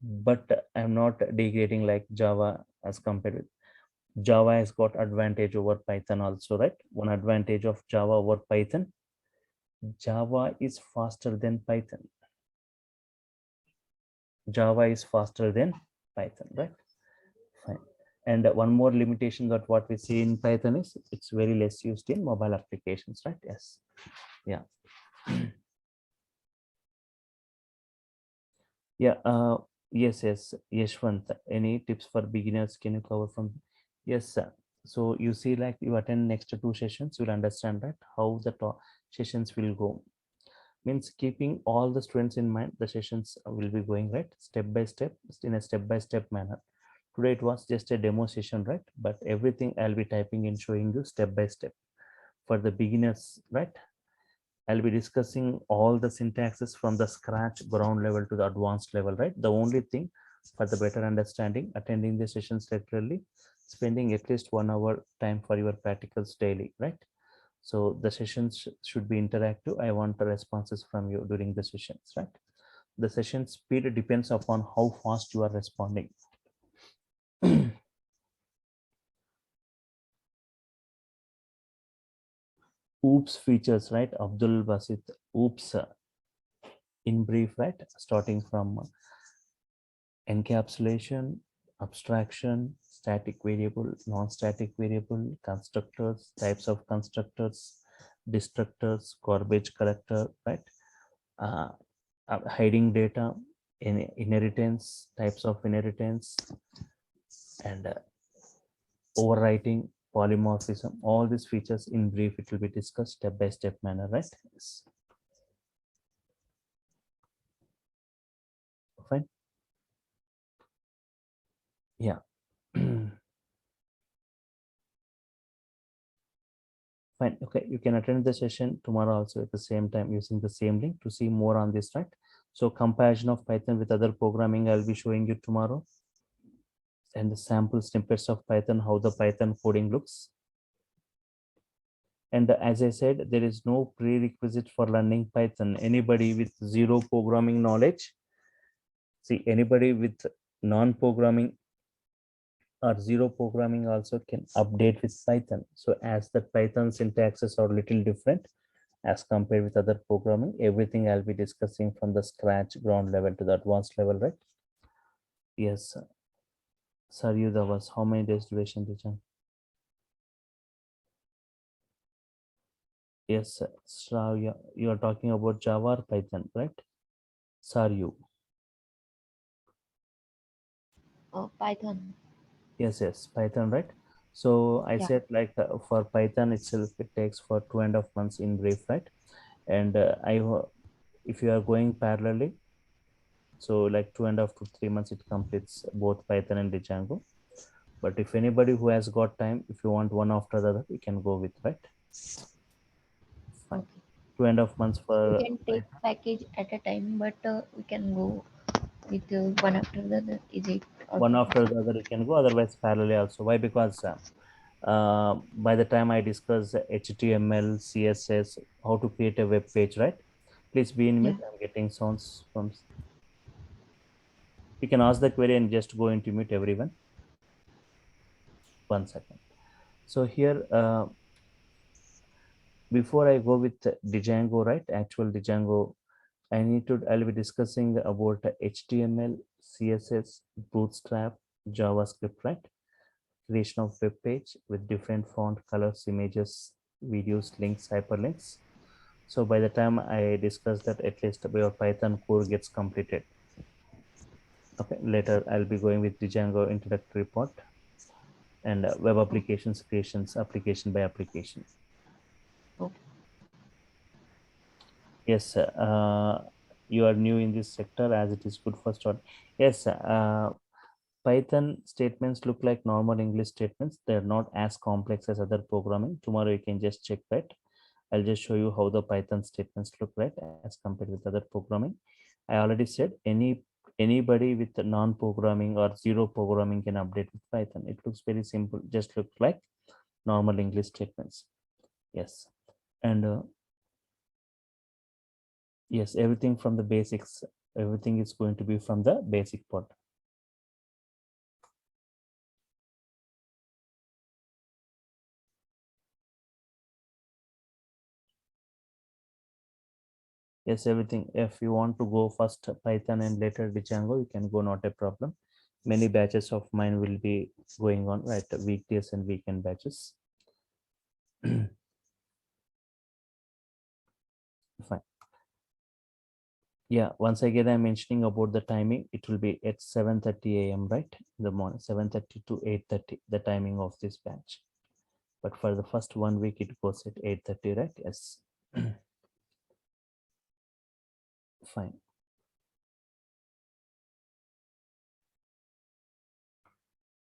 But I'm not degrading like Java as compared with Java has got advantage over Python also, right? One advantage of Java over Python, Java is faster than Python. Java is faster than Python, right? Fine. And one more limitation that what we see in Python is it's very less used in mobile applications, right? Yes. Yeah. Yeah. Yes. Yeshwant, any tips for beginners can you cover from? Yes, sir. So you see, like you attend next 2 sessions, you'll understand, right, how the sessions will go. Means keeping all the students in mind, the sessions will be going right step by step in a step-by-step manner. Today it was just a demo session, right? But everything I'll be typing and showing you step by step. For the beginners, right, I'll be discussing all the syntaxes from the scratch ground level to the advanced level, right? The only thing for the better understanding, attending the sessions regularly, spending at least 1 hour time for your practicals daily, right? So the sessions should be interactive. I want the responses from you during the sessions, right? The session speed depends upon how fast you are responding. Oops features, right? Abdul Basit, oops, in brief, right? Starting from encapsulation, abstraction, static variable, non-static variable, constructors, types of constructors, destructors, garbage collector, right? Uh, hiding data, inheritance, types of inheritance, and overwriting, polymorphism. All these features in brief, it will be discussed step by step manner, right? Yes. Fine. Yeah. Fine. Okay. You can attend the session tomorrow also at the same time using the same link to see more on this, right? So comparison of Python with other programming, I'll be showing you tomorrow. And the sample snippets of Python, how the Python coding looks. And as I said, there is no prerequisite for learning Python. Anybody with zero programming knowledge, see, anybody with non-programming or zero programming also can update with Python. So as the Python syntaxes are little different as compared with other programming, everything I'll be discussing from the scratch ground level to the advanced level, right? Yes, sir, you the was how many days duration, Dijan? Yes, Shravya, you are talking about Java or Python, right? Sir, you. Python. Yes, Python, right? So I Yeah. said like for Python itself, it takes for 2.5 months in brief, right? And if you are going parallelly, so like 2.5 to 3 months, it completes both Python and Django. But if anybody who has got time, if you want one after the other, you can go with, right? Fine. Okay. 2.5 months We for can take package at a time, but we can go with one after the other. Is it one also after possible? the other, you can go. Otherwise, parallelly also. Why? Because by the time I discuss HTML, CSS, how to create a web page, right? Please be in Yeah. mute. I'm getting sounds from. You can ask the query and just go into mute, everyone. 1 second. So here, before I go with Django, right? Actual Django, I'll be discussing about HTML, CSS, Bootstrap, JavaScript, right? Creation of web page with different font, colors, images, videos, links, hyperlinks. So by the time I discuss that, at least your Python core gets completed. Okay, later I'll be going with the Django introductory part and web applications creations, application by application. Okay. Yes, you are new in this sector as it is good for start. Yes, Python statements look like normal English statements. They're not as complex as other programming. Tomorrow you can just check that. I'll just show you how the Python statements look right as compared with other programming. I already said anybody with non-programming or zero programming can update with Python. It looks very simple, just looks like normal English statements. Yes, and yes, everything from the basics. Everything is going to be from the basic part. Yes, everything. If you want to go first Python and later Django, you can go, not a problem. Many batches of mine will be going on, right? Weekdays and weekend batches. Fine. Yeah, once again, I'm mentioning about the timing. It will be at 7:30 a.m., right? In the morning, 7:30 to 8:30, the timing of this batch. But for the first 1 week, it goes at 8:30, right? Yes. Fine.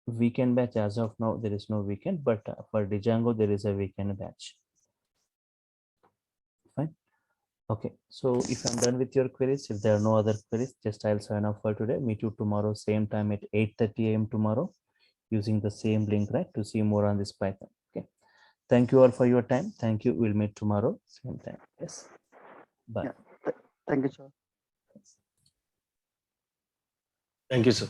Weekend batch, as of now, there is no weekend, but for Django, there is a weekend batch. Fine. Okay, so if I'm done with your queries, if there are no other queries, just I'll sign off for today. Meet you tomorrow, same time at 8:30 a.m. tomorrow, using the same link, right, to see more on this Python. Okay. Thank you all for your time. Thank you. We'll meet tomorrow, same time. Yes. Bye. Yeah. Thank you, sir. Thank you, sir.